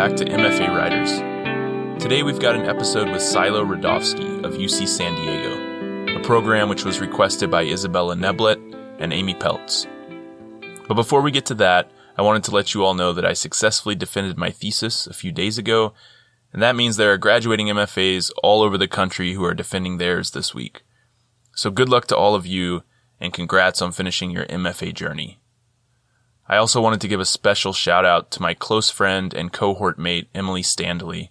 back to MFA Writers. Today we've got an episode with Siloh Radovsky of UC San Diego, a program which was requested by Isabella Neblett and Amy Peltz. But before we get to that, I wanted to let you all know that I successfully defended my thesis a few days ago, and that means there are graduating MFAs all over the country who are defending theirs this week. So good luck to all of you, and congrats on finishing your MFA journey. I also wanted to give a special shout out to my close friend and cohort mate, Emily Standley,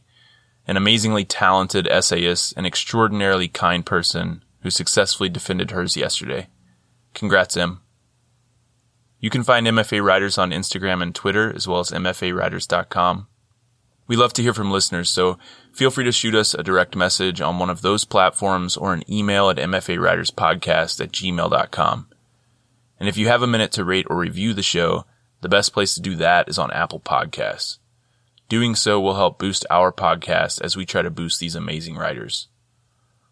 an amazingly talented essayist and extraordinarily kind person who successfully defended hers yesterday. Congrats, Em. You can find MFA Writers on Instagram and Twitter, as well as mfawriters.com. We love to hear from listeners, so feel free to shoot us a direct message on one of those platforms or an email at mfawriterspodcast@gmail.com. And if you have a minute to rate or review the show, the best place to do that is on Apple Podcasts. Doing so will help boost our podcast as we try to boost these amazing writers.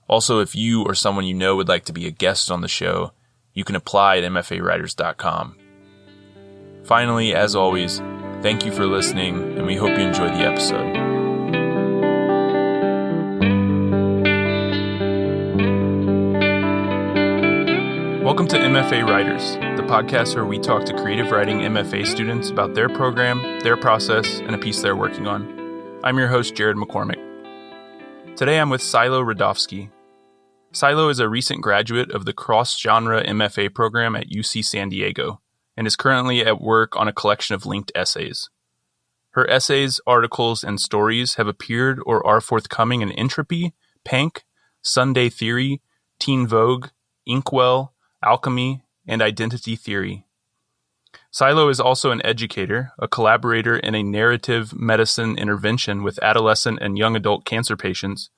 Also, if you or someone you know would like to be a guest on the show, you can apply at mfawriters.com. Finally, as always, thank you for listening, and we hope you enjoy the episode. Welcome to MFA Writers, the podcast where we talk to creative writing MFA students about their program, their process, and a piece they're working on. I'm your host, Jared McCormick. Today I'm with Siloh Radovsky. Siloh is a recent graduate of the cross-genre MFA program at UC San Diego and is currently at work on a collection of linked essays. Her essays, articles, and stories have appeared or are forthcoming in Entropy, Pank, Sunday Theory, Teen Vogue, Inkwell, Alchemy, and Identity Theory. Siloh is also an educator, a collaborator in a narrative medicine intervention with adolescent and young adult cancer patients,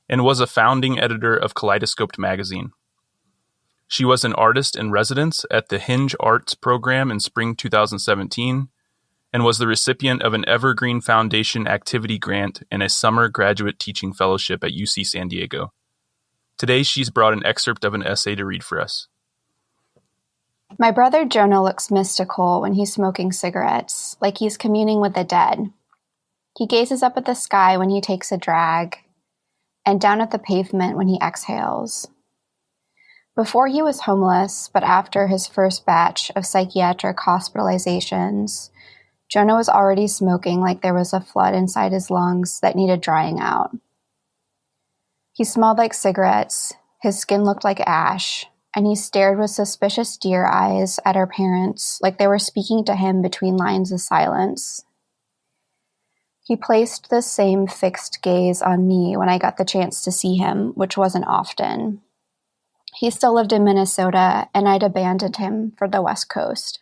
and was a founding editor of Kaleidoscoped magazine. She was an artist in residence at the Hinge Arts program in spring 2017, and was the recipient of an Evergreen Foundation activity grant and a summer graduate teaching fellowship at UC San Diego. Today she's brought an excerpt of an essay to read for us. My brother Jonah looks mystical when he's smoking cigarettes, like he's communing with the dead. He gazes up at the sky when he takes a drag, and down at the pavement when he exhales. Before he was homeless, but after his first batch of psychiatric hospitalizations, Jonah was already smoking like there was a flood inside his lungs that needed drying out. He smelled like cigarettes, his skin looked like ash, and he stared with suspicious deer eyes at our parents like they were speaking to him between lines of silence. He placed the same fixed gaze on me when I got the chance to see him, which wasn't often. He still lived in Minnesota, and I'd abandoned him for the West Coast.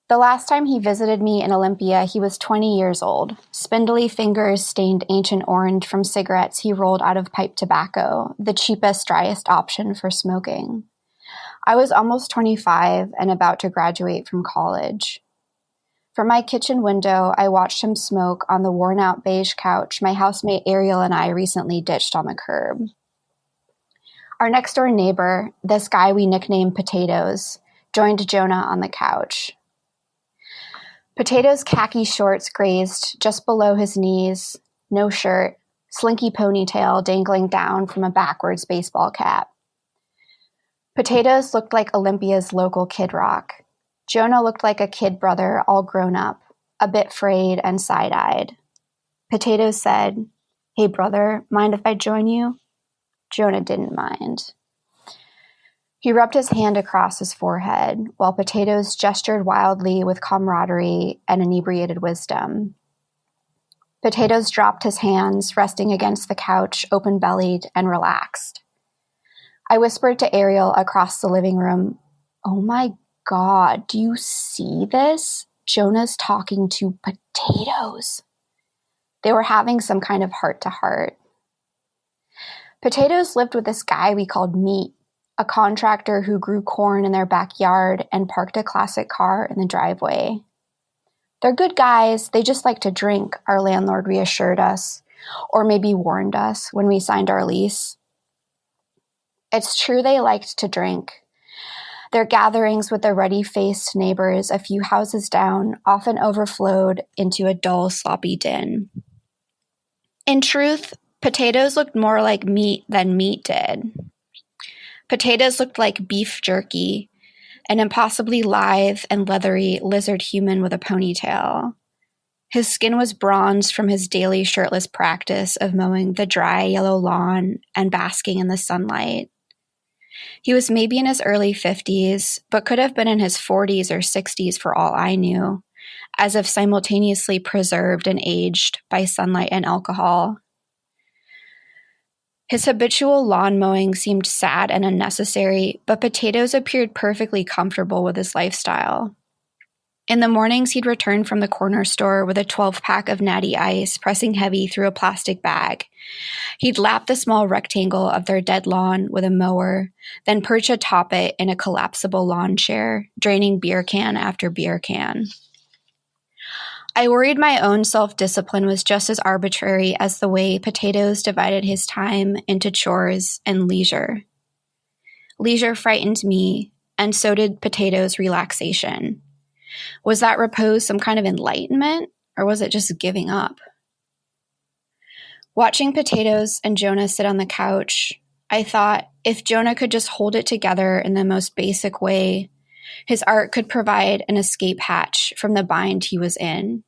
The last time he visited me in Olympia, he was 20 years old. Spindly fingers stained ancient orange from cigarettes he rolled out of pipe tobacco, the cheapest, driest option for smoking. I was almost 25 and about to graduate from college. From my kitchen window, I watched him smoke on the worn-out beige couch my housemate Ariel and I recently ditched on the curb. Our next-door neighbor, this guy we nicknamed Potatoes, joined Jonah on the couch. Potatoes' khaki shorts grazed just below his knees, no shirt, slinky ponytail dangling down from a backwards baseball cap. Potatoes looked like Olympia's local Kid Rock. Jonah looked like a kid brother all grown up, a bit frayed and side-eyed. Potatoes said, "Hey brother, mind if I join you?" Jonah didn't mind. He rubbed his hand across his forehead, while Potatoes gestured wildly with camaraderie and inebriated wisdom. Potatoes dropped his hands, resting against the couch, open-bellied and relaxed. I whispered to Ariel across the living room, "Oh my God, do you see this? Jonah's talking to Potatoes." They were having some kind of heart-to-heart. Potatoes lived with this guy we called Meat, a contractor who grew corn in their backyard and parked a classic car in the driveway. "They're good guys, they just like to drink," our landlord reassured us, or maybe warned us when we signed our lease. It's true they liked to drink. Their gatherings with their ruddy-faced neighbors a few houses down often overflowed into a dull, sloppy din. In truth, potatoes looked more like meat than meat did. Potatoes looked like beef jerky, an impossibly lithe and leathery lizard human with a ponytail. His skin was bronzed from his daily shirtless practice of mowing the dry yellow lawn and basking in the sunlight. He was maybe in his early 50s, but could have been in his 40s or 60s for all I knew, as if simultaneously preserved and aged by sunlight and alcohol. His habitual lawn mowing seemed sad and unnecessary, but Potatoes appeared perfectly comfortable with his lifestyle. In the mornings, he'd return from the corner store with a 12-pack of Natty Ice, pressing heavy through a plastic bag. He'd lap the small rectangle of their dead lawn with a mower, then perch atop it in a collapsible lawn chair, draining beer can after beer can. I worried my own self-discipline was just as arbitrary as the way Potatoes divided his time into chores and leisure. Leisure frightened me, and so did Potatoes' relaxation. Was that repose some kind of enlightenment, or was it just giving up? Watching Potatoes and Jonah sit on the couch, I thought if Jonah could just hold it together in the most basic way, his art could provide an escape hatch from the bind he was in,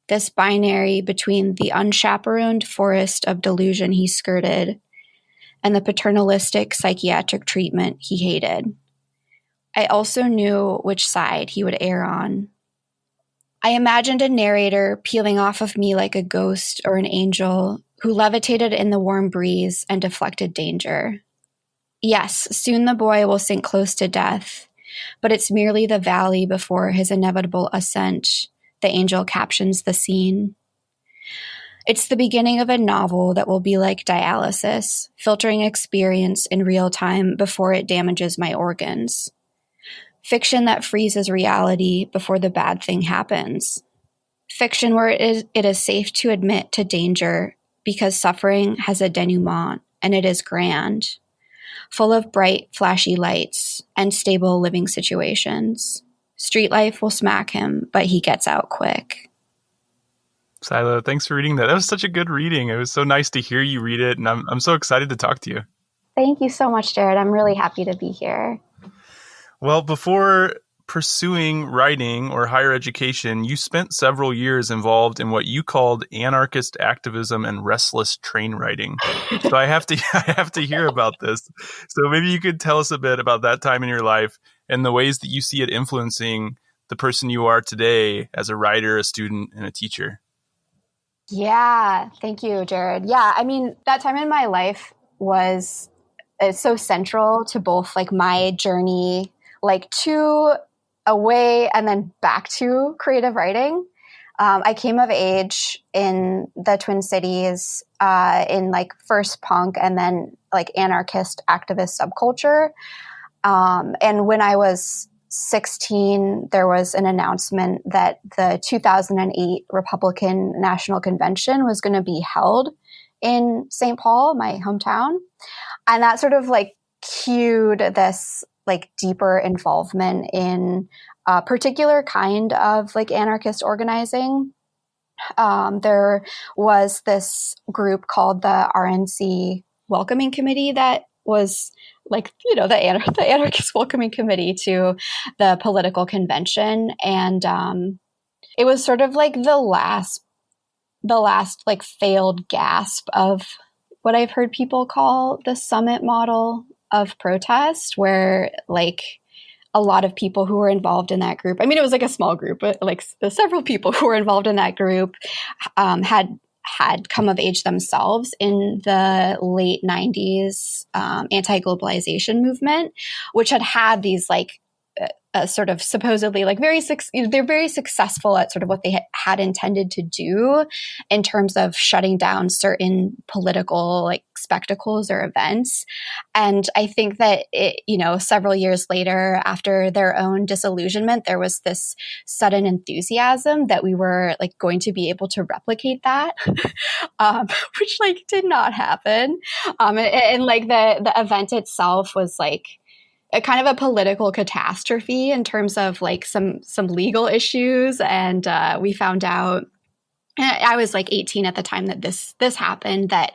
this binary between the unchaperoned forest of delusion he skirted and the paternalistic psychiatric treatment he hated. I also knew which side he would err on. I imagined a narrator peeling off of me like a ghost or an angel who levitated in the warm breeze and deflected danger. Yes, soon the boy will sink close to death, but it's merely the valley before his inevitable ascent. The angel captions the scene. It's the beginning of a novel that will be like dialysis, filtering experience in real time before it damages my organs. Fiction that freezes reality before the bad thing happens. Fiction where it is safe to admit to danger because suffering has a denouement and it is grand, full of bright, flashy lights and stable living situations. Street life will smack him, but he gets out quick. Siloh, thanks for reading that. That was such a good reading. It was so nice to hear you read it, and I'm so excited to talk to you. Thank you so much, Jared. I'm really happy to be here. Well, before pursuing writing or higher education, you spent several years involved in what you called anarchist activism and restless train writing. So I have to hear about this. So maybe you could tell us a bit about that time in your life and the ways that you see it influencing the person you are today as a writer, a student, and a teacher. Yeah, thank you, Jared. Yeah, I mean, that time in my life was so central to both like my journey, like to away and then back to creative writing. I came of age in the Twin Cities in like first punk and then like anarchist activist subculture. And when I was 16, there was an announcement that the 2008 Republican National Convention was going to be held in St. Paul, my hometown. And that sort of like cued this like deeper involvement in a particular kind of like anarchist organizing. There was this group called the RNC Welcoming Committee that was like, you know, the anarchist welcoming committee to the political convention. And it was sort of like the last like failed gasp of what I've heard people call the summit model of protest, where like a lot of people who were involved in that group, I mean, it was like a small group, but like several people who were involved in that group had come of age themselves in the late 90s anti-globalization movement, which had these like sort of supposedly like they're very successful at sort of what they had intended to do in terms of shutting down certain political like spectacles or events. And I think that it, you know, several years later after their own disillusionment, there was this sudden enthusiasm that we were like going to be able to replicate that, which like did not happen. And like the event itself was like, a kind of a political catastrophe in terms of like some legal issues. And we found out, I was like 18 at the time that this happened, that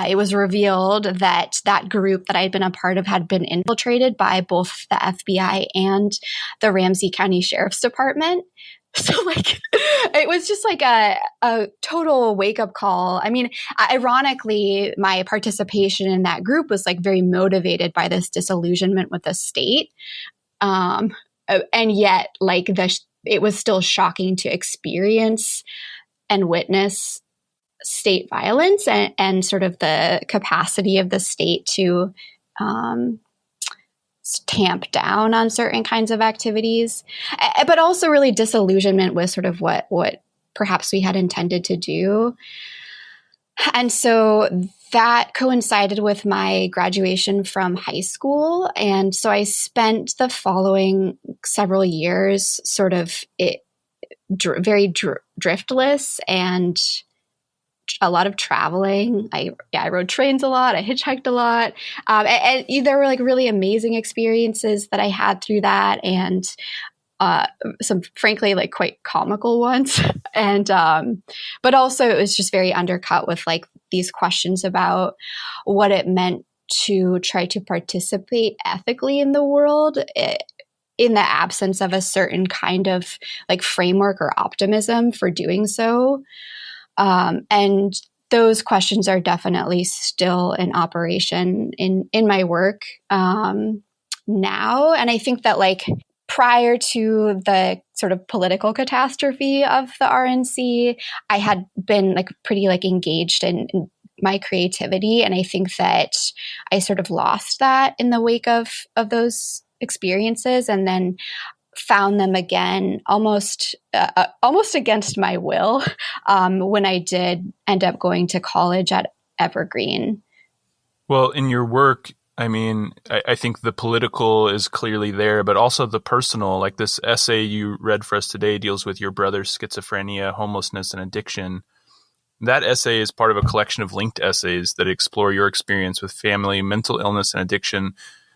it was revealed that that group that I'd been a part of had been infiltrated by both the FBI and the Ramsey County Sheriff's Department. So like, it was just like a total wake up call. I mean, ironically, my participation in that group was like very motivated by this disillusionment with the state. And yet like it was still shocking to experience and witness state violence and sort of the capacity of the state to tamp down on certain kinds of activities, but also really disillusionment with sort of what perhaps we had intended to do. And so that coincided with my graduation from high school. And so I spent the following several years sort of very driftless and a lot of traveling. I rode trains a lot. I hitchhiked a lot. And there were like really amazing experiences that I had through that, and some frankly like quite comical ones. And but also it was just very undercut with like these questions about what it meant to try to participate ethically in the world, in the absence of a certain kind of like framework or optimism for doing so. And those questions are definitely still in operation in my work now. And I think that like prior to the sort of political catastrophe of the RNC, I had been like pretty like engaged in my creativity. And I think that I sort of lost that in the wake of those experiences, and then found them again almost against my will when I did end up going to college at Evergreen. Well, in your work, I mean, I think the political is clearly there, but also the personal, like this essay you read for us today deals with your brother's schizophrenia, homelessness, and addiction. That essay is part of a collection of linked essays that explore your experience with family, mental illness, and addiction.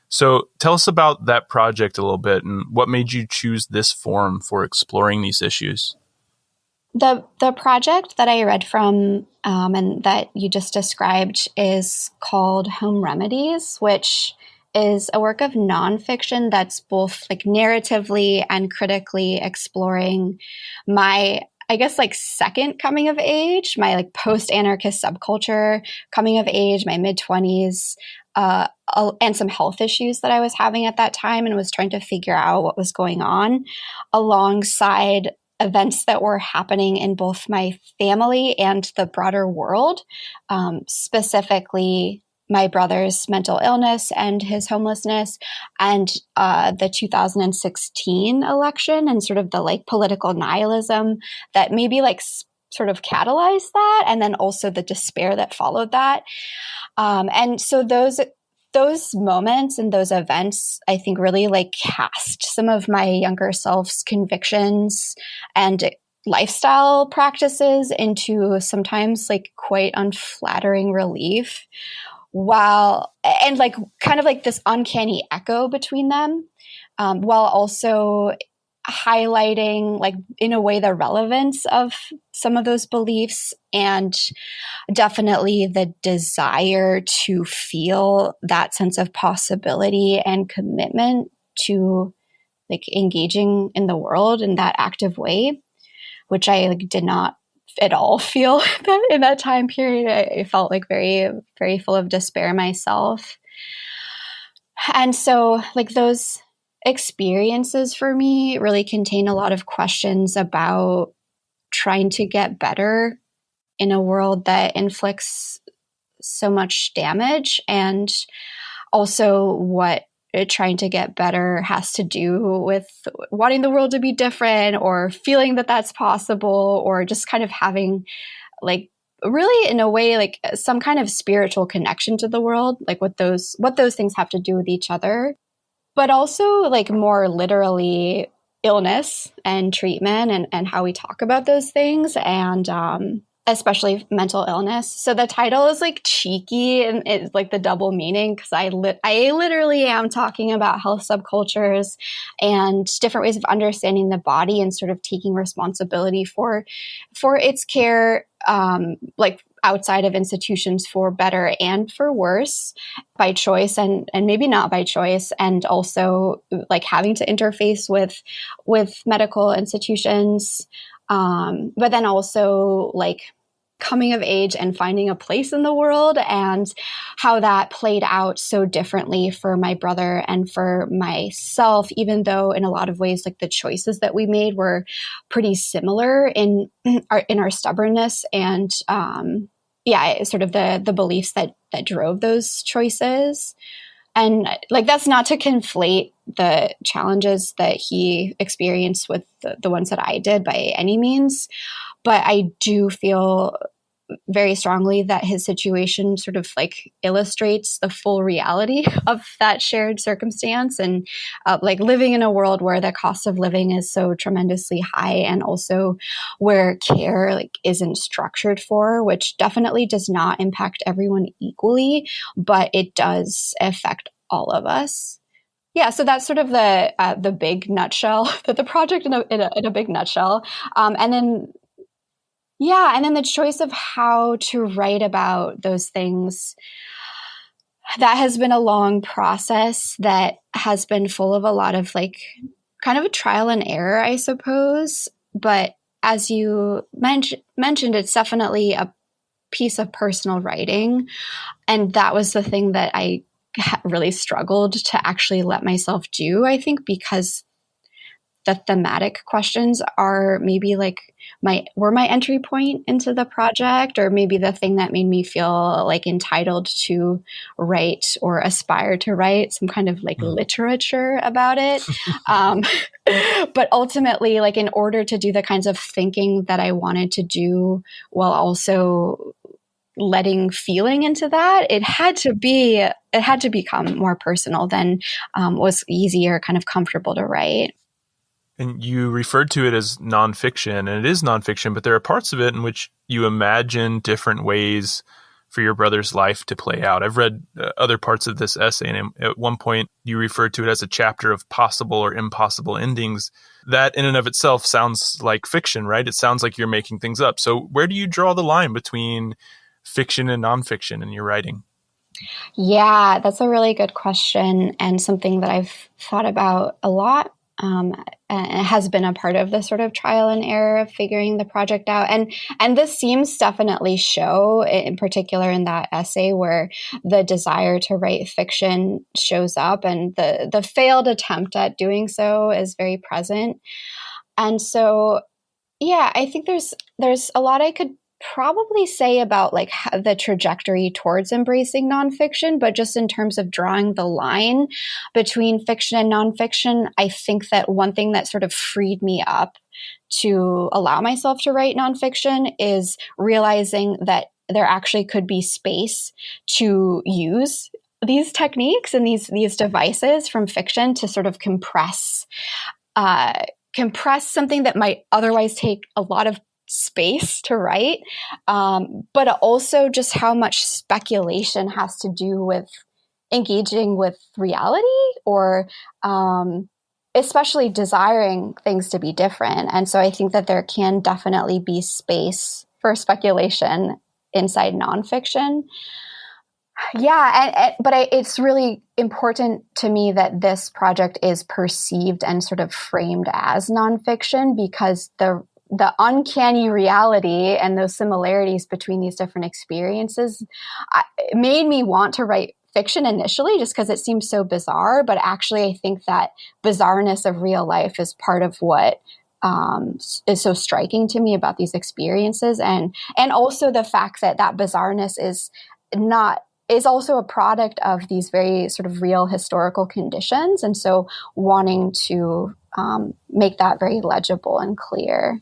So tell us about that project a little bit, and what made you choose this forum for exploring these issues? The project that I read from and that you just described is called Home Remedies, which is a work of nonfiction that's both like narratively and critically exploring my, I guess, like second coming of age, my like post-anarchist subculture coming of age, my mid-20s, and some health issues that I was having at that time, and was trying to figure out what was going on alongside events that were happening in both my family and the broader world, specifically my brother's mental illness and his homelessness, and the 2016 election and sort of the like political nihilism that maybe like sort of catalyzed that, and then also the despair that followed that. And so those moments and those events, I think, really like cast some of my younger self's convictions and lifestyle practices into sometimes like quite unflattering relief, and like kind of like this uncanny echo between them, while also highlighting like in a way the relevance of some of those beliefs, and definitely the desire to feel that sense of possibility and commitment to like engaging in the world in that active way, which I like did not at all feel that in that time period. I felt like very, very full of despair myself. And so like those experiences for me really contain a lot of questions about trying to get better in a world that inflicts so much damage, and also what trying to get better has to do with wanting the world to be different, or feeling that that's possible, or just kind of having like really in a way like some kind of spiritual connection to the world, like what those things have to do with each other. But also like more literally illness and treatment and how we talk about those things, and especially mental illness. So the title is like cheeky and it's like the double meaning because I literally am talking about health subcultures and different ways of understanding the body and sort of taking responsibility for its care, like outside of institutions, for better and for worse, by choice and maybe not by choice, and also like having to interface with medical institutions. But then also like coming of age and finding a place in the world, and how that played out so differently for my brother and for myself, even though in a lot of ways, like the choices that we made were pretty similar in our stubbornness and, sort of the beliefs that drove those choices. And like, that's not to conflate the challenges that he experienced with the ones that I did by any means. But I do feel very strongly that his situation sort of like illustrates the full reality of that shared circumstance, and like living in a world where the cost of living is so tremendously high, and also where care like isn't structured for, which definitely does not impact everyone equally, but it does affect all of us. Yeah, so that's sort of the big nutshell, the project in a big nutshell, and then. Yeah, and then the choice of how to write about those things, that has been a long process that has been full of a lot of like kind of a trial and error, I suppose. But as you mentioned, it's definitely a piece of personal writing. And that was the thing that I really struggled to actually let myself do, I think, because the thematic questions are maybe like my entry point into the project, or maybe the thing that made me feel like entitled to write or aspire to write some kind of like literature about it. But ultimately, like in order to do the kinds of thinking that I wanted to do while also letting feeling into that, it had to become more personal than was easy or kind of comfortable to write. And you referred to it as nonfiction, and it is nonfiction, but there are parts of it in which you imagine different ways for your brother's life to play out. I've read other parts of this essay, and at one point you referred to it as a chapter of possible or impossible endings. That in and of itself sounds like fiction, right? It sounds like you're making things up. So where do you draw the line between fiction and nonfiction in your writing? Yeah, that's a really good question, and something that I've thought about a lot. And it has been a part of the sort of trial and error of figuring the project out. And this seems definitely show, in particular in that essay, where the desire to write fiction shows up, and the failed attempt at doing so is very present. And so, yeah, I think there's a lot I could probably say about like the trajectory towards embracing nonfiction, but just in terms of drawing the line between fiction and nonfiction, I think that one thing that sort of freed me up to allow myself to write nonfiction is realizing that there actually could be space to use these techniques and these devices from fiction to sort of compress something that might otherwise take a lot of space to write, but also just how much speculation has to do with engaging with reality, or especially desiring things to be different. And so I think that there can definitely be space for speculation inside nonfiction. Yeah, but it's really important to me that this project is perceived and sort of framed as nonfiction, because the uncanny reality and those similarities between these different experiences made me want to write fiction initially, just because it seems so bizarre. But actually, I think that bizarreness of real life is part of what is so striking to me about these experiences, and also the fact that bizarreness is also a product of these very sort of real historical conditions, and so wanting to make that very legible and clear.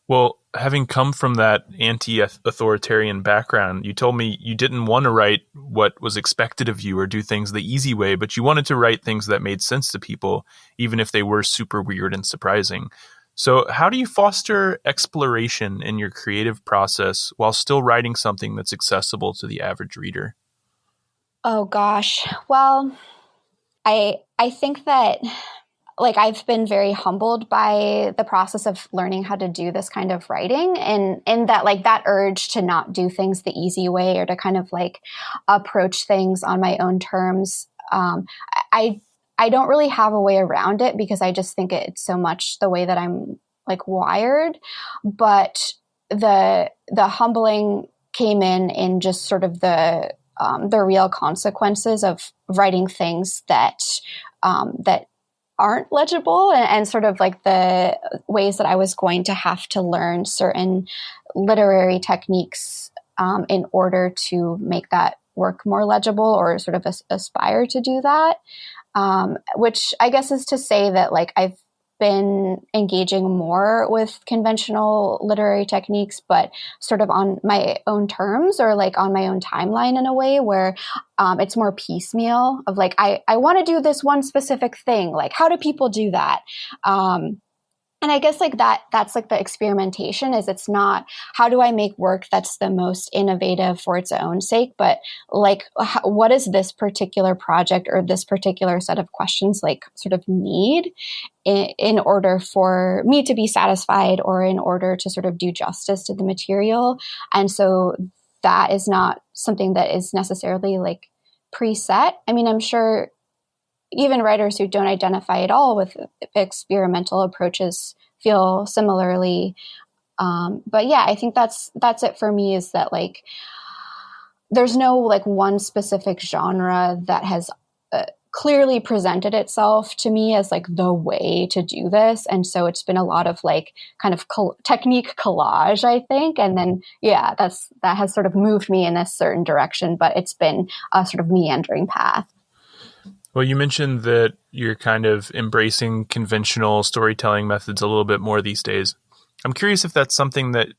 Well, having come from that anti-authoritarian background, you told me you didn't want to write what was expected of you or do things the easy way, but you wanted to write things that made sense to people, even if they were super weird and surprising. So how do you foster exploration in your creative process while still writing something that's accessible to the average reader? Oh gosh. Well, I think that like I've been very humbled by the process of learning how to do this kind of writing, and that like that urge to not do things the easy way or to kind of like approach things on my own terms. I I don't really have a way around it because I just think it's so much the way that I'm like wired. But the humbling came in just sort of the real consequences of writing things that that aren't legible, and sort of like the ways that I was going to have to learn certain literary techniques in order to make that work more legible, or sort of aspire to do that. Which I guess is to say that like I've been engaging more with conventional literary techniques, but sort of on my own terms, or like on my own timeline, in a way where it's more piecemeal of like, I want to do this one specific thing. Like, how do people do that? And I guess like that's like the experimentation. Is it's not how do I make work that's the most innovative for its own sake, but like what does this particular project or this particular set of questions like sort of need in order for me to be satisfied, or in order to sort of do justice to the material. And so that is not something that is necessarily like preset. I mean, I'm sure even writers who don't identify at all with experimental approaches feel similarly. But yeah, I think that's it for me, is that like, there's no like one specific genre that has clearly presented itself to me as like the way to do this. And so it's been a lot of like kind of technique collage, I think. And then, yeah, that has sort of moved me in a certain direction, but it's been a sort of meandering path. Well, you mentioned that you're kind of embracing conventional storytelling methods a little bit more these days. I'm curious if that's something that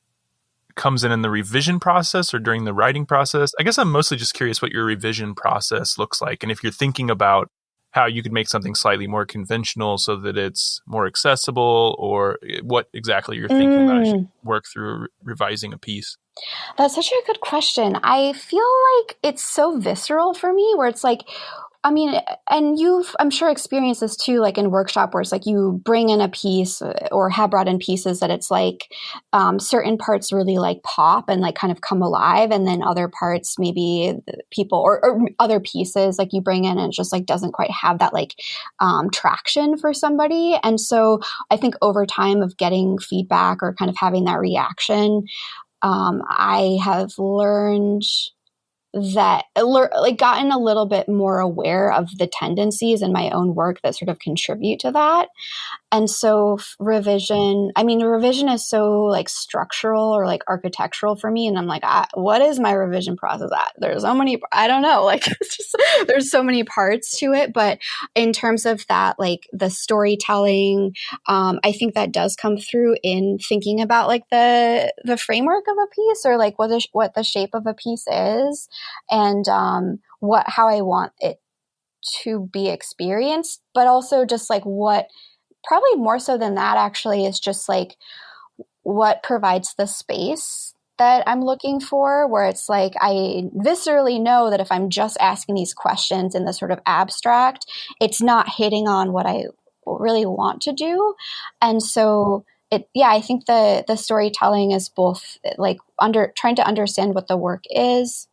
comes in the revision process or during the writing process. I guess I'm mostly just curious what your revision process looks like, and if you're thinking about how you could make something slightly more conventional so that it's more accessible, or what exactly you're thinking about as you work through revising a piece. That's such a good question. I feel like it's so visceral for me, where it's like, I mean, and you've, I'm sure, experienced this too, like in workshop, where it's like you bring in a piece, or have brought in pieces that it's like certain parts really like pop and like kind of come alive. And then other parts, maybe people or other pieces like you bring in and it just like doesn't quite have that like traction for somebody. And so I think over time of getting feedback or kind of having that reaction, I have learned that like gotten a little bit more aware of the tendencies in my own work that sort of contribute to that. And so revision is so like structural or like architectural for me. And I'm like, what is my revision process at? There's so many, I don't know, like it's just, there's so many parts to it. But in terms of that, like the storytelling, I think that does come through in thinking about like the framework of a piece, or like what the shape of a piece is, and how I want it to be experienced, but also just like what, probably more so than that actually, is just like what provides the space that I'm looking for, where it's like I viscerally know that if I'm just asking these questions in the sort of abstract, it's not hitting on what I really want to do. And so I think the storytelling is both like trying to understand what the work is.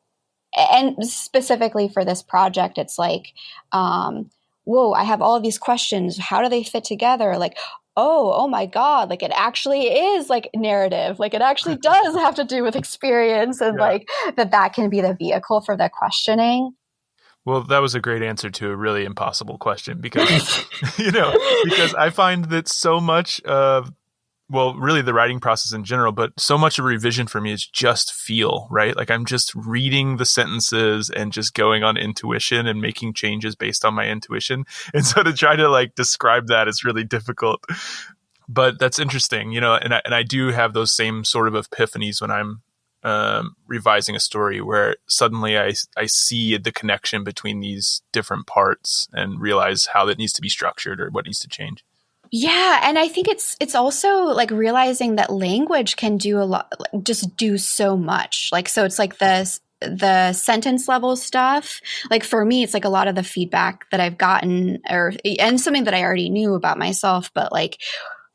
And specifically for this project, it's like, whoa, I have all of these questions. How do they fit together? Like, oh my God, like it actually is like narrative. Like it actually does have to do with experience, and like that can be the vehicle for the questioning. Well, that was a great answer to a really impossible question, because, because I find that so much of, well, really the writing process in general, but so much of revision for me is just feel, right? Like I'm just reading the sentences and just going on intuition and making changes based on my intuition. And so to try to like describe that is really difficult. But that's interesting, and I do have those same sort of epiphanies when I'm revising a story, where suddenly I see the connection between these different parts and realize how that needs to be structured or what needs to change. Yeah, and I think it's also like realizing that language can do a lot, just do so much. Like, so it's like the sentence level stuff. Like for me, it's like a lot of the feedback that I've gotten, and something that I already knew about myself, but like,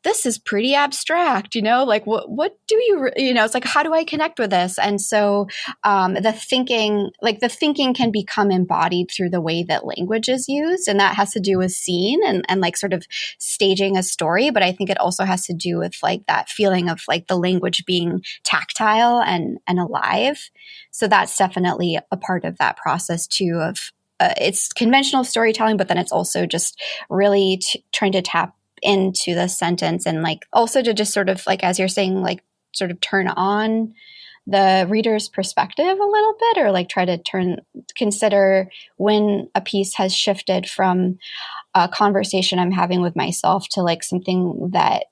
this is pretty abstract, like what do you, it's like, how do I connect with this? And so the thinking can become embodied through the way that language is used. And that has to do with scene and like sort of staging a story. But I think it also has to do with like that feeling of like the language being tactile and alive. So that's definitely a part of that process too of it's conventional storytelling, but then it's also just really trying to tap into the sentence and like also to just sort of like, as you're saying, like sort of turn on the reader's perspective a little bit, or like try to consider when a piece has shifted from a conversation I'm having with myself to like something that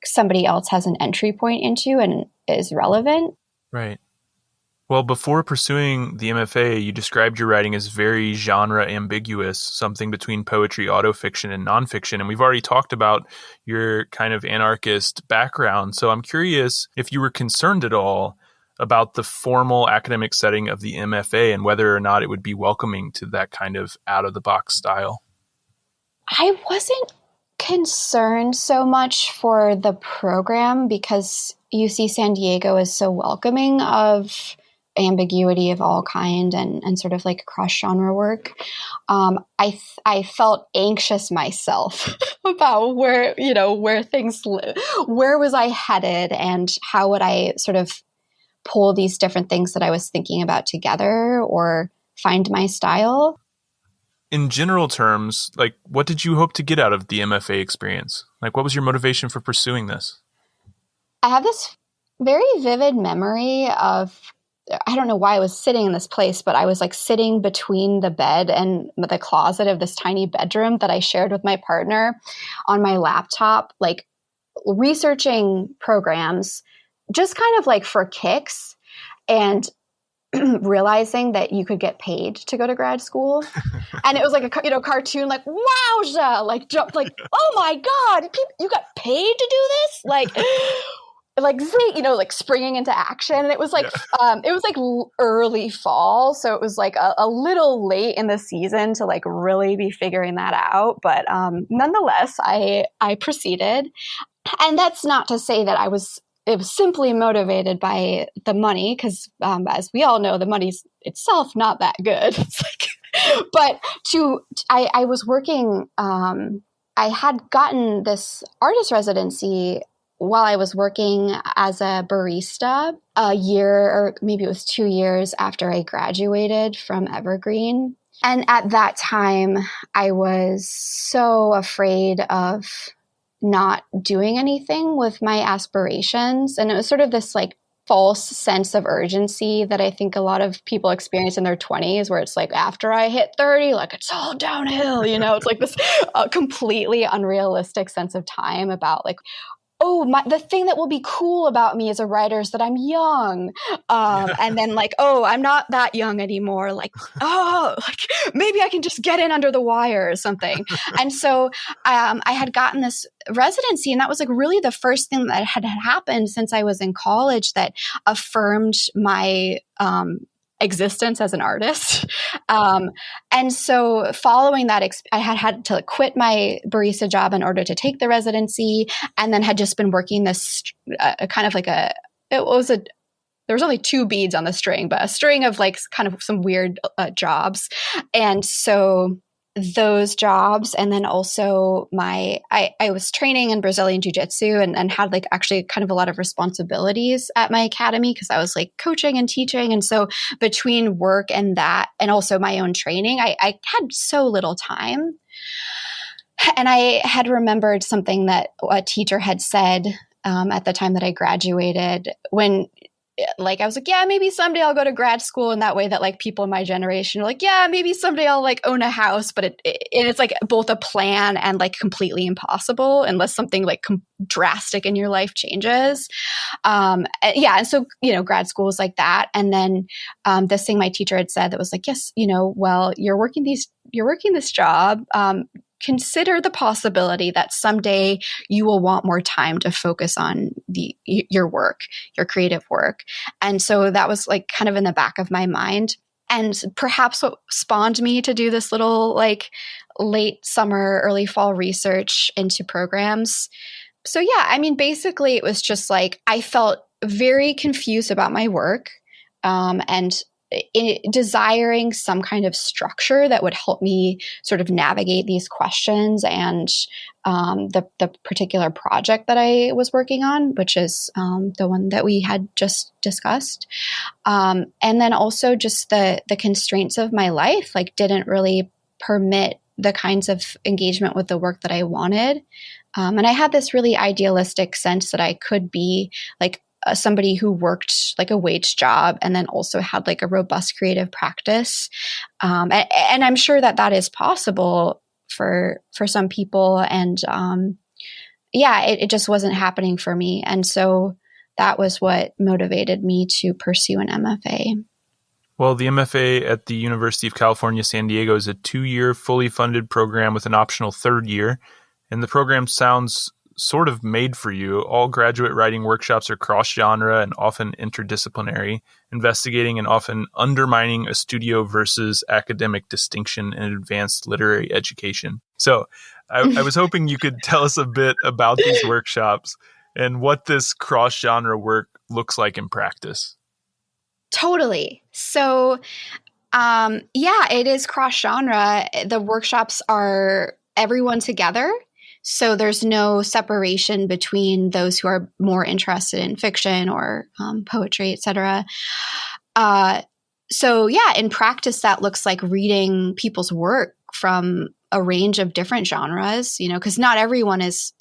somebody else has an entry point into and is relevant. Right. Well, before pursuing the MFA, you described your writing as very genre ambiguous, something between poetry, autofiction, and nonfiction. And we've already talked about your kind of anarchist background. So I'm curious if you were concerned at all about the formal academic setting of the MFA and whether or not it would be welcoming to that kind of out-of-the-box style. I wasn't concerned so much for the program because UC San Diego is so welcoming of ambiguity of all kind and sort of like cross genre work. I felt anxious myself about where was I headed and how would I sort of pull these different things that I was thinking about together or find my style. In general terms, like what did you hope to get out of the MFA experience? Like what was your motivation for pursuing this? I have this very vivid memory of, I don't know why I was sitting in this place, but I was like sitting between the bed and the closet of this tiny bedroom that I shared with my partner on my laptop, like researching programs, just kind of like for kicks, and realizing that you could get paid to go to grad school. And it was like a cartoon, like, wowza, like jump, like, oh my God, you got paid to do this? Like springing into action. And it was like, early fall. So it was like a little late in the season to like really be figuring that out. But nonetheless, I proceeded. And that's not to say that it was simply motivated by the money, because as we all know, the money's itself not that good. It's like, but I was working, I had gotten this artist residency while I was working as a barista a year, or maybe it was 2 years after I graduated from Evergreen. And at that time, I was so afraid of not doing anything with my aspirations. And it was sort of this like false sense of urgency that I think a lot of people experience in their 20s, where it's like, after I hit 30, like it's all downhill, it's like this completely unrealistic sense of time about like, the thing that will be cool about me as a writer is that I'm young. And then like, I'm not that young anymore. Like, like maybe I can just get in under the wire or something. And so I had gotten this residency, and that was like really the first thing that had happened since I was in college that affirmed my existence as an artist. And so following that, I had to quit my barista job in order to take the residency, and then had just been working this kind of like there was only 2 beads on the string, but a string of like kind of some weird jobs. And so those jobs, and then also I was training in Brazilian Jiu-Jitsu and had like actually kind of a lot of responsibilities at my academy because I was like coaching and teaching. And so between work and that, and also my own training, I had so little time. And I had remembered something that a teacher had said at the time that I graduated, when like I was like, yeah, maybe someday I'll go to grad school, in that way that like people in my generation are like, yeah, maybe someday I'll like own a house, but it's like both a plan and like completely impossible unless something like drastic in your life changes. And so grad school was like that. And then this thing my teacher had said that was like, yes, well, you're working this job. consider the possibility that someday you will want more time to focus on your work, your creative work. And so that was like kind of in the back of my mind. And perhaps what spawned me to do this little like late summer, early fall research into programs. So yeah, I mean, basically it was just like I felt very confused about my work, and desiring some kind of structure that would help me sort of navigate these questions and the particular project that I was working on, which is the one that we had just discussed. And then also just the constraints of my life, like didn't really permit the kinds of engagement with the work that I wanted. And I had this really idealistic sense that I could be like somebody who worked like a wage job and then also had like a robust creative practice. And I'm sure that that is possible for some people. And it just wasn't happening for me. And so that was what motivated me to pursue an MFA. Well, the MFA at the University of California, San Diego is a 2-year fully funded program with an optional third year. And the program sounds sort of made for you. All graduate writing workshops are cross-genre and often interdisciplinary, investigating and often undermining a studio versus academic distinction in advanced literary education. So I was hoping you could tell us a bit about these workshops and what this cross-genre work looks like in practice. Totally. So, it is cross-genre. The workshops are everyone together. So there's no separation between those who are more interested in fiction or poetry, etc. In practice, that looks like reading people's work from a range of different genres, because not everyone is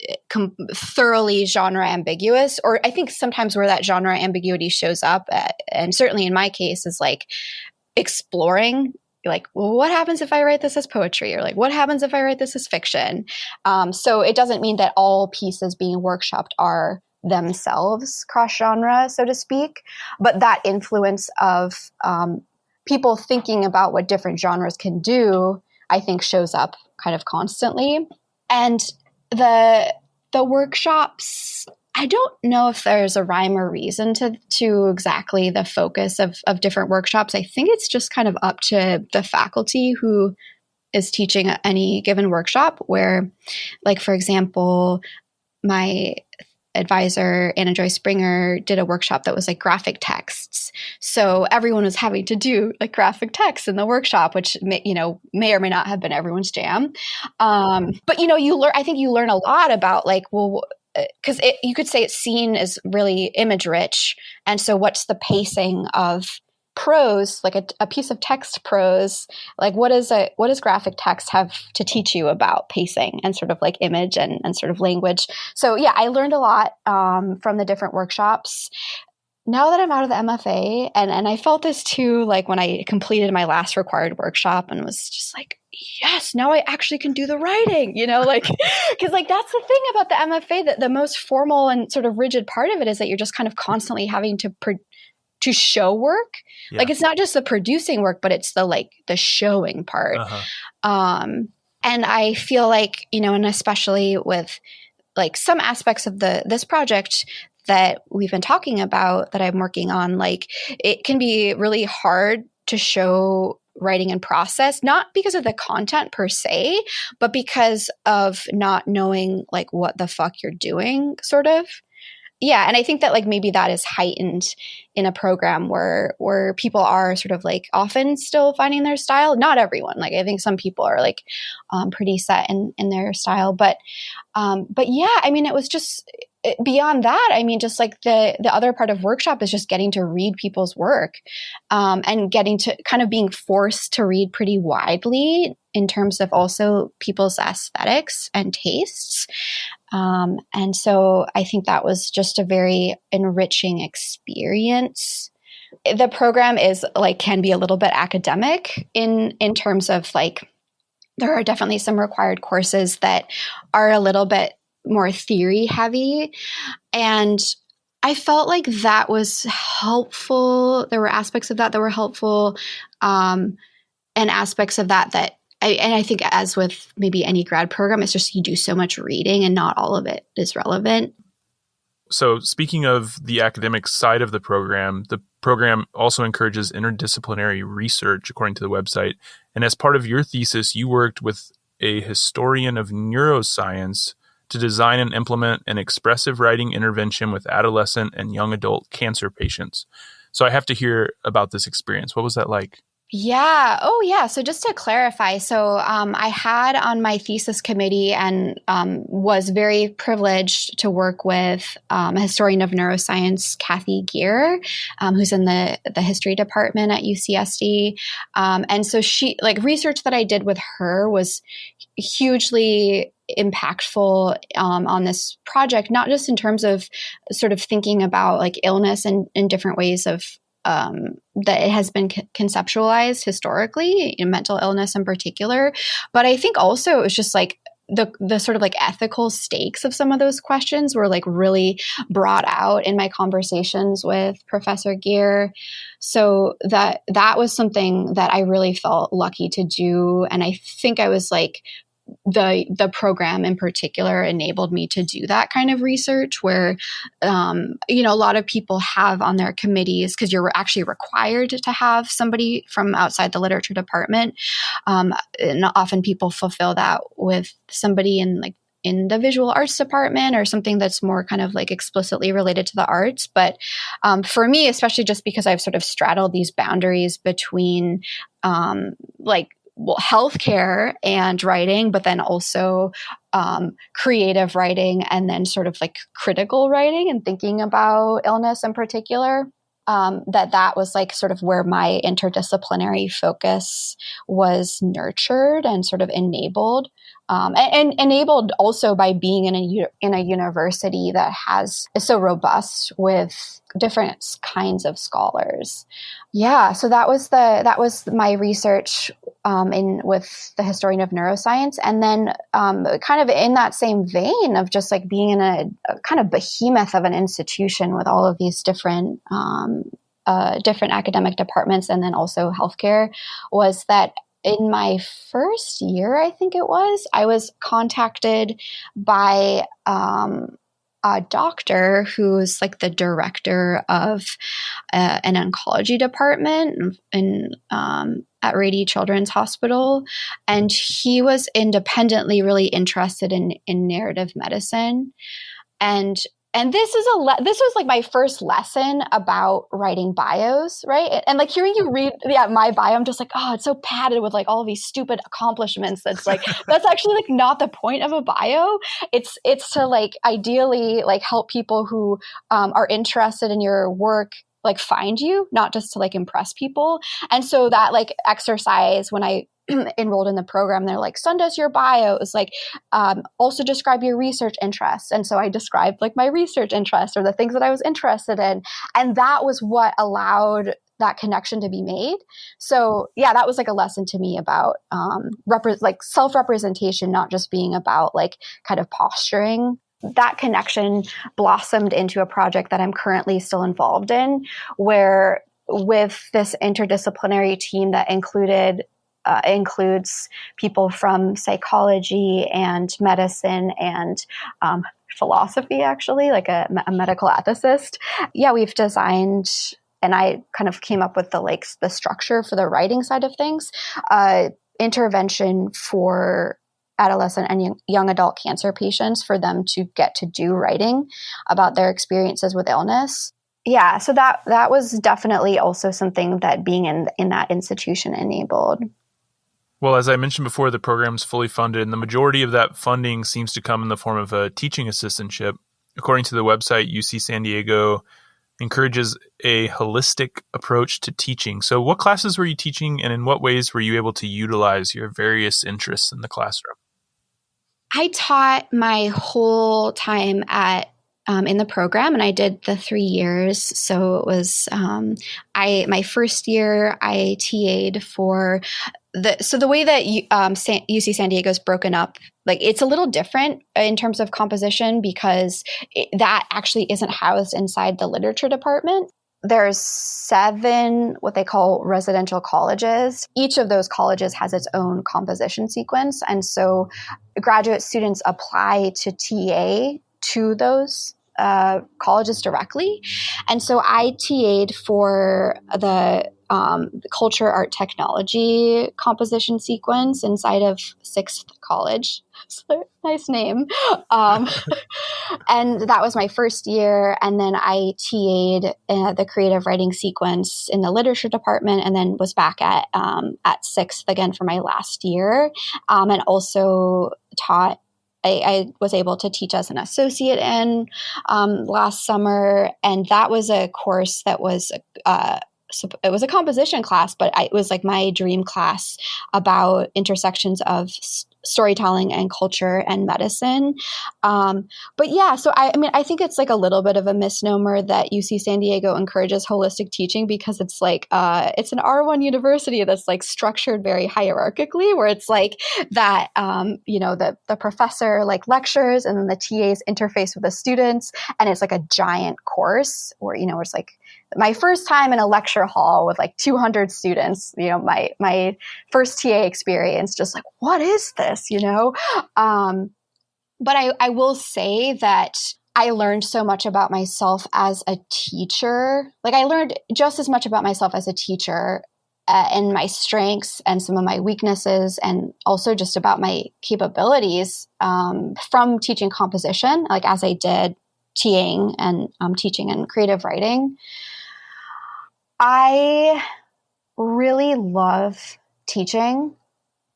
thoroughly genre ambiguous, or I think sometimes where that genre ambiguity shows up, and certainly in my case, is like exploring like, well, what happens if I write this as poetry? Or like, what happens if I write this as fiction? So it doesn't mean that all pieces being workshopped are themselves cross-genre, so to speak. But that influence of people thinking about what different genres can do, I think shows up kind of constantly. And the workshops, I don't know if there's a rhyme or reason to exactly the focus of different workshops. I think it's just kind of up to the faculty who is teaching any given workshop, where, like, for example, my advisor, Anna Joy Springer, did a workshop that was like graphic texts. So everyone was having to do like graphic text in the workshop, which may or may not have been everyone's jam. But you learn. I think you learn a lot about like, well, because you could say it's seen as really image rich. And so what's the pacing of prose, like a piece of text prose? Like what does graphic text have to teach you about pacing and sort of like image and sort of language? So yeah, I learned a lot from the different workshops. Now that I'm out of the MFA, and I felt this too, like when I completed my last required workshop and was just like, yes, now I actually can do the writing, like, because like that's the thing about the MFA, that the most formal and sort of rigid part of it is that you're just kind of constantly having to show work. Yeah. Like it's not just the producing work, but it's the showing part. Uh-huh. And I feel like, and especially with like some aspects of this project that we've been talking about that I'm working on, like it can be really hard to show writing and process, not because of the content per se, but because of not knowing like what the fuck you're doing, sort of. Yeah. And I think that like maybe that is heightened in a program where people are sort of like often still finding their style. Not everyone. Like I think some people are like pretty set in their style. But yeah, I mean, it was just beyond that. I mean, just like the other part of workshop is just getting to read people's work and getting to kind of being forced to read pretty widely in terms of also people's aesthetics and tastes. And so I think that was just a very enriching experience. The program is like, can be a little bit academic in terms of like, there are definitely some required courses that are a little bit more theory heavy. And I felt like that was helpful. There were aspects of that were helpful, and aspects of that and I think as with maybe any grad program, it's just you do so much reading and not all of it is relevant. So speaking of the academic side of the program also encourages interdisciplinary research, according to the website. And as part of your thesis, you worked with a historian of neuroscience to design and implement an expressive writing intervention with adolescent and young adult cancer patients. So I have to hear about this experience. What was that like? Yeah. Oh, yeah. So just to clarify, I had on my thesis committee and was very privileged to work with a historian of neuroscience, Kathy Geer, who's in the history department at UCSD. And so research that I did with her was hugely impactful on this project, not just in terms of sort of thinking about like illness and in different ways of that it has been conceptualized historically, in mental illness in particular. But I think also it was just like the sort of like ethical stakes of some of those questions were like really brought out in my conversations with Professor Geer. So that was something that I really felt lucky to do. And I think I was like, the program in particular enabled me to do that kind of research where, a lot of people have on their committees, because you're actually required to have somebody from outside the literature department. And often people fulfill that with somebody in the visual arts department or something that's more kind of like explicitly related to the arts. But for me, especially just because I've sort of straddled these boundaries between healthcare and writing, but then also creative writing and then sort of like critical writing and thinking about illness in particular. That was like sort of where my interdisciplinary focus was nurtured and sort of enabled. And enabled also by being in a university that is so robust with different kinds of scholars. Yeah, so that was my research with the historian of neuroscience, and then kind of in that same vein of just like being in a kind of behemoth of an institution with all of these different academic departments, and then also healthcare, was that in my first year, I think it was, I was contacted by a doctor who's like the director of an oncology department at Rady Children's Hospital. And he was independently really interested in narrative medicine. And this was like my first lesson about writing bios, right? And like hearing you read my bio, I'm just like, oh, it's so padded with like all of these stupid accomplishments. That's like, that's actually like not the point of a bio. It's to like ideally like help people who are interested in your work like find you, not just to like impress people. And so that like exercise when I enrolled in the program, they're like, send us your bio. It was like, also describe your research interests. And so I described like my research interests or the things that I was interested in. And that was what allowed that connection to be made. So yeah, that was like a lesson to me about like self-representation, not just being about like kind of posturing. That connection blossomed into a project that I'm currently still involved in, where with this interdisciplinary team that includes people from psychology and medicine and philosophy, actually, like a medical ethicist. Yeah, we've designed, and I kind of came up with the structure for the writing side of things, intervention for adolescent and young adult cancer patients for them to get to do writing about their experiences with illness. Yeah, so that was definitely also something that being in that institution enabled. Well, as I mentioned before, the program's fully funded, and the majority of that funding seems to come in the form of a teaching assistantship. According to the website, UC San Diego encourages a holistic approach to teaching. So what classes were you teaching, and in what ways were you able to utilize your various interests in the classroom? I taught my whole time in the program, and I did the 3 years. So it was my first year I TA'd for the way that UC San Diego is broken up, like it's a little different in terms of composition because that actually isn't housed inside the literature department. there's 7 what they call residential colleges. Each of those colleges has its own composition sequence. And so graduate students apply to TA to those colleges directly. And so I TA'd for the culture, art, technology composition sequence inside of 6th College. So, nice name. And that was my first year. And then I TA'd the creative writing sequence in the literature department, and then was back at 6th again for my last year, and also taught. I was able to teach as an associate in last summer, and that was a course that was it was a composition class, but it was like my dream class about intersections of storytelling and culture and medicine. But yeah, so I think it's like a little bit of a misnomer that UC San Diego encourages holistic teaching, because it's like it's an R1 university that's like structured very hierarchically, where it's like that the professor like lectures, and then the TAs interface with the students, and it's like a giant course where it's like my first time in a lecture hall with like 200 students, my first TA experience, just like, what is this, But I will say that I learned so much about myself as a teacher. Like I learned just as much about myself as a teacher and my strengths and some of my weaknesses, and also just about my capabilities from teaching composition, like as I did TAing and teaching and creative writing. I really love teaching.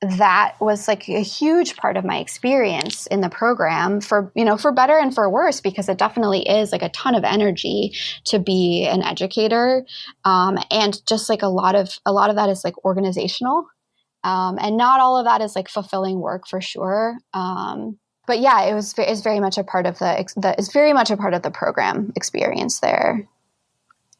That was like a huge part of my experience in the program, for better and for worse, because it definitely is like a ton of energy to be an educator. And just like a lot of that is like organizational. And not all of that is like fulfilling work for sure. But yeah, it's very much a part of the program experience there.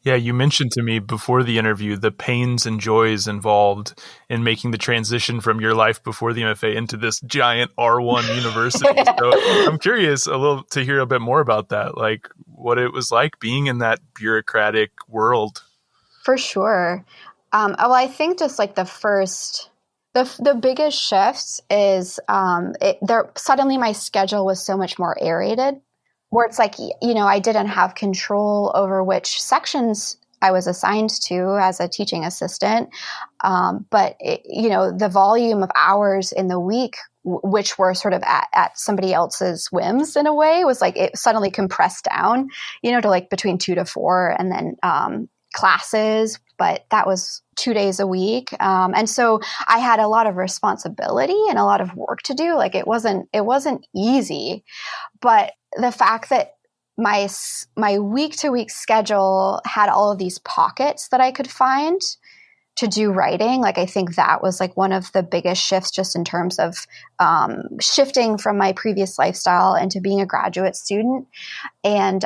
Yeah, you mentioned to me before the interview the pains and joys involved in making the transition from your life before the MFA into this giant R1 university. So I'm curious to hear a bit more about that, like what it was like being in that bureaucratic world. For sure. Well, I think just like the biggest shift is suddenly my schedule was so much more aerated, where it's like, I didn't have control over which sections I was assigned to as a teaching assistant. But the volume of hours in the week, which were sort of at somebody else's whims in a way, was like, it suddenly compressed down, to like between 2 to 4, and then classes, but that was 2 days a week. And so I had a lot of responsibility and a lot of work to do. Like it wasn't easy, but the fact that my week to week schedule had all of these pockets that I could find to do writing, like I think that was like one of the biggest shifts, just in terms of shifting from my previous lifestyle into being a graduate student, and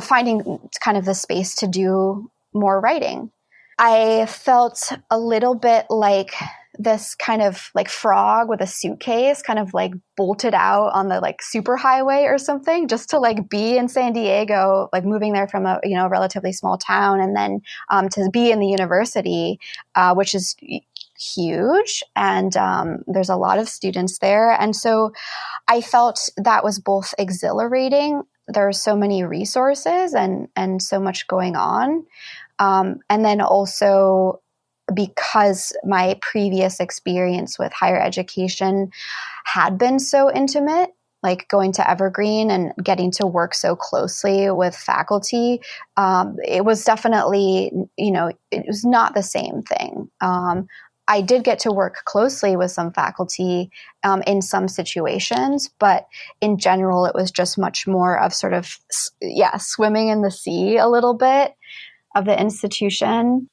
finding kind of the space to do more writing. I felt a little bit like this kind of like frog with a suitcase kind of like bolted out on the like superhighway or something, just to like be in San Diego, like moving there from a relatively small town, and then to be in the university, which is huge, and there's a lot of students there. And so I felt that was both exhilarating. There are so many resources and so much going on. And then also, because my previous experience with higher education had been so intimate, like going to Evergreen and getting to work so closely with faculty, it was definitely, it was not the same thing. I did get to work closely with some faculty in some situations, but in general, it was just much more of sort of, swimming in the sea a little bit of the institution.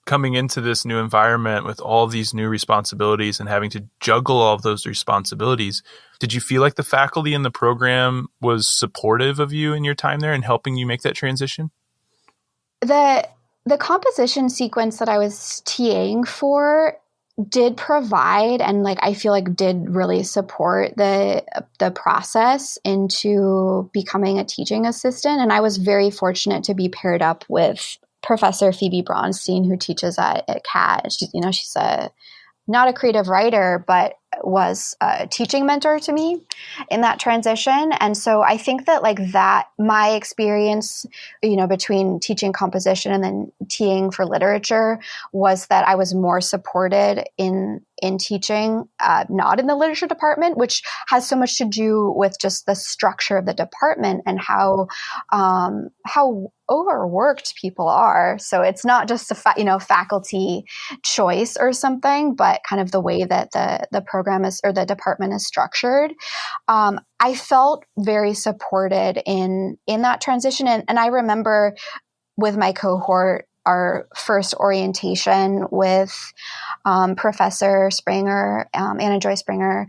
Coming into this new environment with all these new responsibilities and having to juggle all of those responsibilities, did you feel like the faculty in the program was supportive of you in your time there and helping you make that transition? The composition sequence that I was TAing for, did provide and like I feel like did really support the process into becoming a teaching assistant. And I was very fortunate to be paired up with Professor Phoebe Braunstein, who teaches at CAT. She's not a creative writer, but was a teaching mentor to me in that transition. And so I think that my experience, between teaching composition and then TAing for literature was that I was more supported in teaching, not in the literature department, which has so much to do with just the structure of the department and how overworked people are. So it's not just a faculty choice or something, but kind of the way that the program is or the department is structured. I felt very supported in that transition. And I remember with my cohort, our first orientation with Professor Springer, Anna Joy Springer,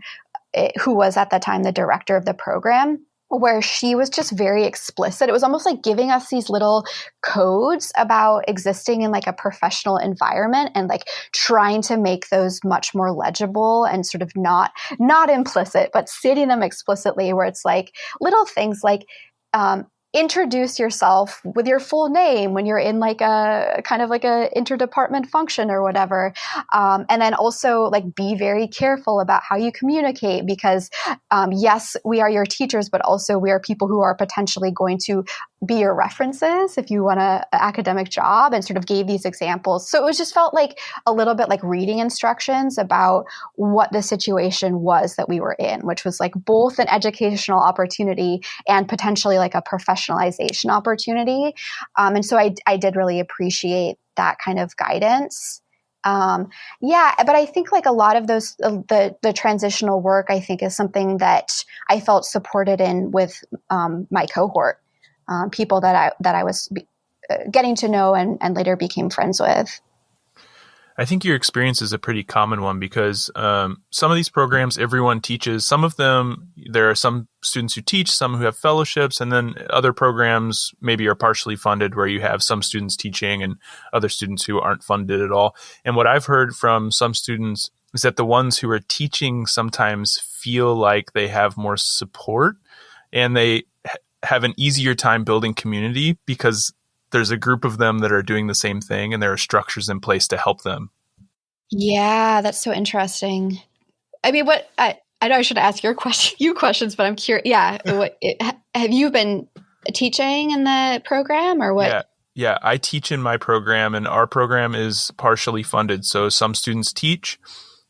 who was at the time the director of the program, where she was just very explicit. It was almost like giving us these little codes about existing in like a professional environment and like trying to make those much more legible and sort of not implicit, but stating them explicitly, where it's like little things like, introduce yourself with your full name when you're in like a kind of like a interdepartment function or whatever. And then also like be very careful about how you communicate because yes, we are your teachers, but also we are people who are potentially going to be your references if you want an academic job, and sort of gave these examples. So it was just felt like a little bit like reading instructions about what the situation was that we were in, which was like both an educational opportunity and potentially like a professionalization opportunity. And so I did really appreciate that kind of guidance. But I think like a lot of those, the transitional work, I think is something that I felt supported in with my cohort. People that I was getting to know and later became friends with. I think your experience is a pretty common one because some of these programs everyone teaches. Some of them, there are some students who teach, some who have fellowships, and then other programs maybe are partially funded where you have some students teaching and other students who aren't funded at all. And what I've heard from some students is that the ones who are teaching sometimes feel like they have more support and they have an easier time building community because there's a group of them that are doing the same thing and there are structures in place to help them. Yeah, that's so interesting. I mean, I know I should ask you questions, but I'm curious. Yeah. Have you been teaching in the program or what? Yeah, I teach in my program and our program is partially funded. So some students teach,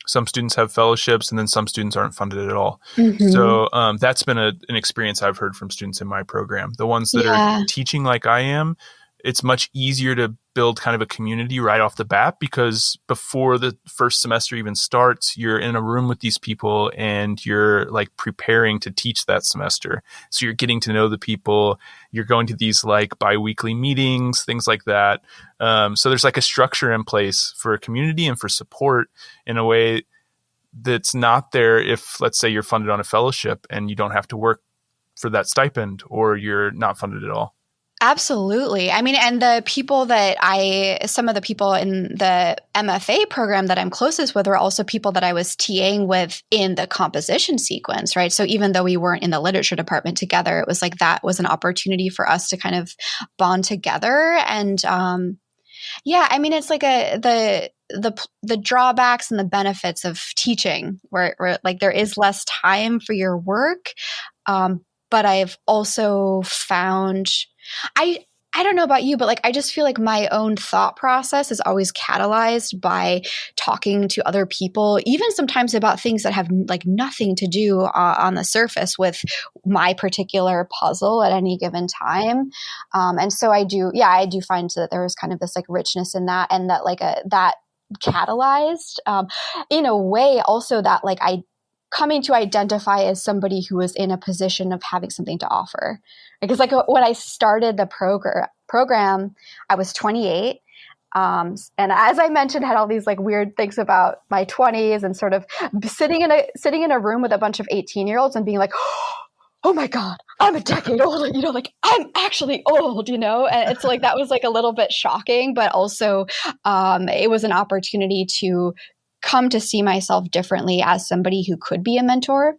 some students have fellowships, and then some students aren't funded at all. Mm-hmm. So that's been an experience I've heard from students in my program. The ones that are teaching like I am, it's much easier to build kind of a community right off the bat because before the first semester even starts, you're in a room with these people and you're like preparing to teach that semester. So you're getting to know the people. You're going to these like bi-weekly meetings, things like that. So there's like a structure in place for a community and for support in a way that's not there if, let's say, you're funded on a fellowship and you don't have to work for that stipend or you're not funded at all. Absolutely. I mean, and some of the people in the MFA program that I'm closest with were also people that I was TAing with in the composition sequence, right? So even though we weren't in the literature department together, it was like that was an opportunity for us to kind of bond together. And I mean, it's like the drawbacks and the benefits of teaching where like there is less time for your work. But I've also found I don't know about you, but like I just feel like my own thought process is always catalyzed by talking to other people, even sometimes about things that have like nothing to do on the surface with my particular puzzle at any given time. And so I do find that there was kind of this like richness in that, and that like that catalyzed in a way also that like I coming to identify as somebody who was in a position of having something to offer. Because like when I started the program, I was 28. And as I mentioned, had all these like weird things about my 20s and sort of sitting in a room with a bunch of 18-year-olds and being like, oh my God, I'm a decade older, like I'm actually old, and it's like, that was like a little bit shocking, but also it was an opportunity to come to see myself differently as somebody who could be a mentor.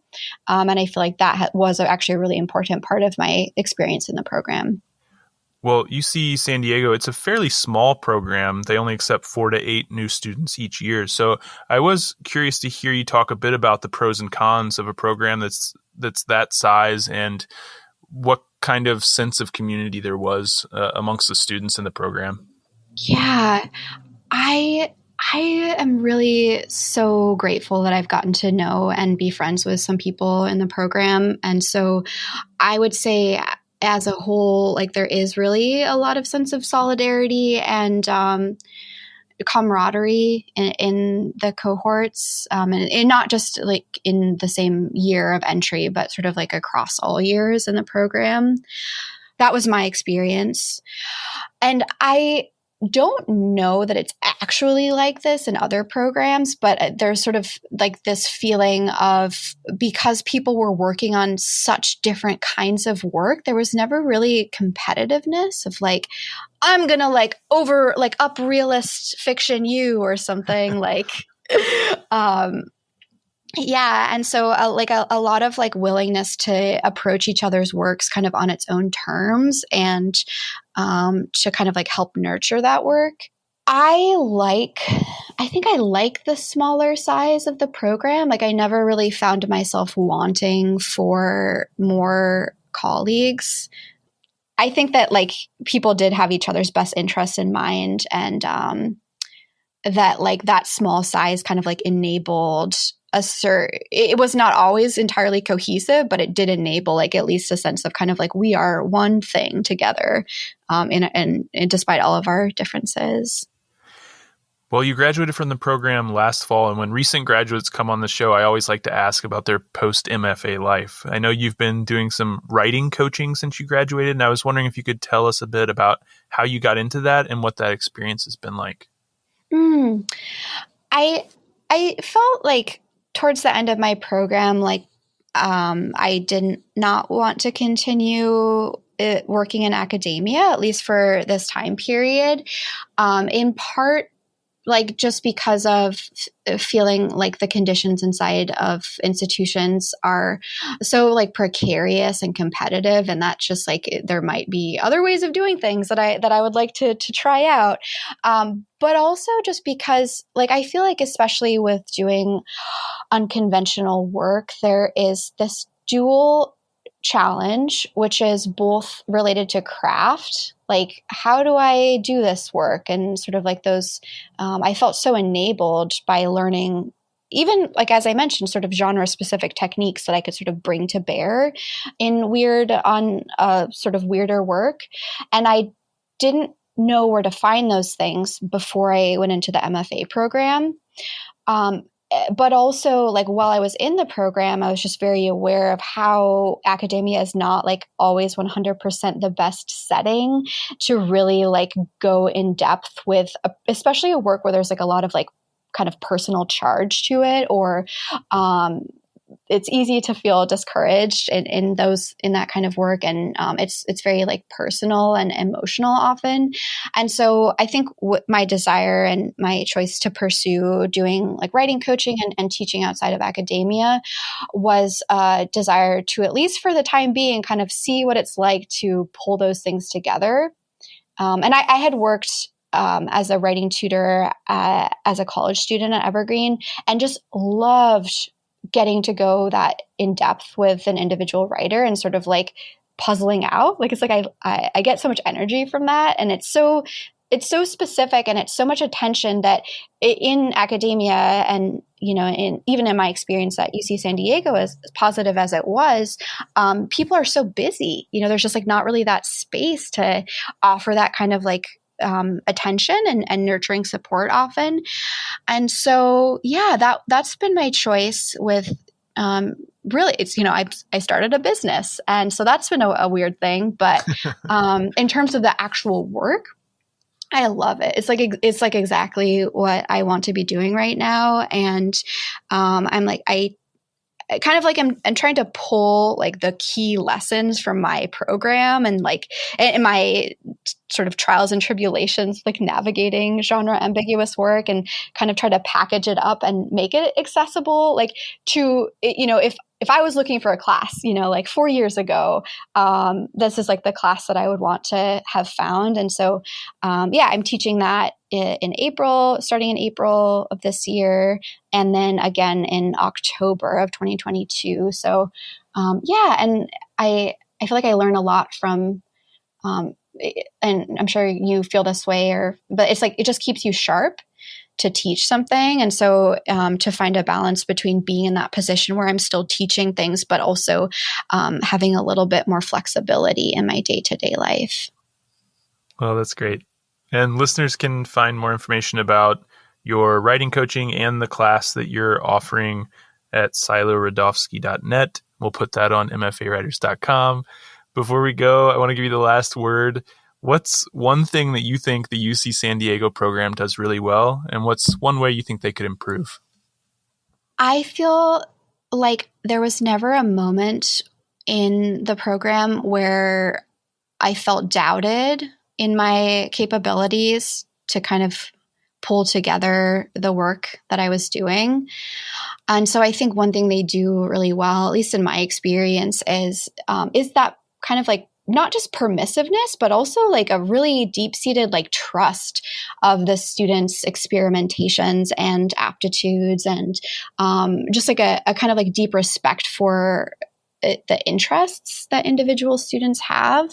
And I feel like that was actually a really important part of my experience in the program. Well, UC San Diego, it's a fairly small program. They only accept 4 to 8 new students each year. So I was curious to hear you talk a bit about the pros and cons of a program that's that size, and what kind of sense of community there was amongst the students in the program. Yeah, I am really so grateful that I've gotten to know and be friends with some people in the program. And so I would say as a whole, like there is really a lot of sense of solidarity and camaraderie in the cohorts, and not just like in the same year of entry, but sort of like across all years in the program. That was my experience. And I don't know that it's actually like this in other programs, but there's sort of like this feeling of, because people were working on such different kinds of work, there was never really competitiveness of like, I'm going to like up realist fiction you or something like, yeah. And so a lot of like willingness to approach each other's works kind of on its own terms, and to kind of like help nurture that work. I think I like the smaller size of the program. Like I never really found myself wanting for more colleagues. I think that like people did have each other's best interests in mind, and that like that small size kind of like enabled it was not always entirely cohesive, but it did enable like at least a sense of kind of like we are one thing together, and despite all of our differences. Well, you graduated from the program last fall, and when recent graduates come on the show, I always like to ask about their post-MFA life. I know you've been doing some writing coaching since you graduated, and I was wondering if you could tell us a bit about how you got into that and what that experience has been like. I felt like towards the end of my program, like I did not want to continue working in academia, at least for this time period, in part like just because of feeling like the conditions inside of institutions are so like precarious and competitive, and that's just like there might be other ways of doing things that I would like to try out, but also just because like I feel like especially with doing unconventional work, there is this dual challenge, which is both related to craft, like how do I do this work, and sort of like those I felt so enabled by learning, even like as I mentioned, sort of genre specific techniques that I could sort of bring to bear in sort of weirder work. And I didn't know where to find those things before I went into the MFA program. But also, like, while I was in the program, I was just very aware of how academia is not, like, always 100% the best setting to really, like, go in depth with, especially a work where there's, like, a lot of, like, kind of personal charge to it, or it's easy to feel discouraged in that kind of work. And it's very like personal and emotional often. And so I think my desire and my choice to pursue doing like writing coaching and teaching outside of academia was a desire to, at least for the time being, kind of see what it's like to pull those things together. And I had worked as a writing tutor as a college student at Evergreen, and just loved getting to go that in depth with an individual writer and sort of like puzzling out. Like, it's like I get so much energy from that. And it's so specific, and it's so much attention that in academia and, you know, even in my experience at UC San Diego, as positive as it was, people are so busy, you know, there's just like not really that space to offer that kind of like attention and nurturing support often. And so, yeah, that's been my choice with, really, it's, you know, I started a business, and so that's been a weird thing, but, in terms of the actual work, I love it. It's like exactly what I want to be doing right now. And, I'm like, I kind of like I'm trying to pull like the key lessons from my program and like in my sort of trials and tribulations, like navigating genre ambiguous work, and kind of try to package it up and make it accessible, like to, if I was looking for a class, like 4 years ago, this is like the class that I would want to have found. And so, I'm teaching that in April, starting in April of this year, and then again in October of 2022. So, and I feel like I learn a lot from, and I'm sure you feel this way, but it's like, it just keeps you sharp to teach something. And so to find a balance between being in that position where I'm still teaching things, but also having a little bit more flexibility in my day-to-day life. Well, that's great. And listeners can find more information about your writing coaching and the class that you're offering at silohradovsky.net. We'll put that on mfawriters.com. Before we go, I want to give you the last word. What's one thing that you think the UC San Diego program does really well? And what's one way you think they could improve? I feel like there was never a moment in the program where I felt doubted in my capabilities to kind of pull together the work that I was doing. And so I think one thing they do really well, at least in my experience, is that kind of like not just permissiveness, but also like a really deep-seated like trust of the students' experimentations and aptitudes, and just like a kind of like deep respect for the interests that individual students have.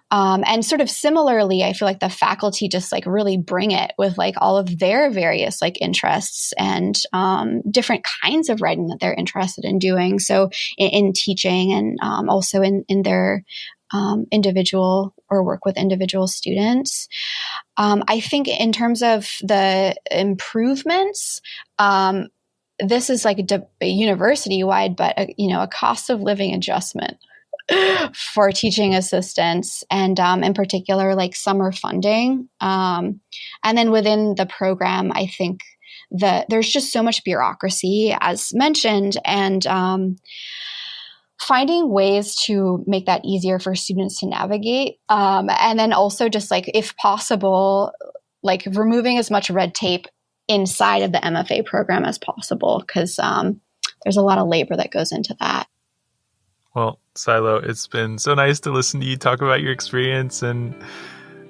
And sort of similarly, I feel like the faculty just like really bring it with like all of their various like interests and different kinds of writing that they're interested in doing. So in teaching and also in their individual or work with individual students. I think in terms of the improvements, this is like university-wide, but a cost of living adjustment for teaching assistants, and in particular, like summer funding. And then within the program, I think there's just so much bureaucracy, as mentioned, and finding ways to make that easier for students to navigate. And then also just like, if possible, like removing as much red tape inside of the MFA program as possible, because there's a lot of labor that goes into that. Well, Siloh, it's been so nice to listen to you talk about your experience, and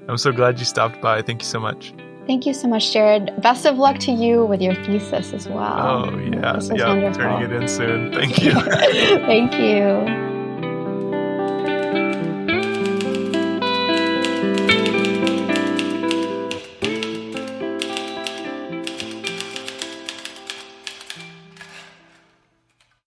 I'm so glad you stopped by. Thank you so much. Thank you so much, Jared. Best of luck to you with your thesis as well. Oh, yeah. This was wonderful. Turning it in soon. Thank you. Thank you.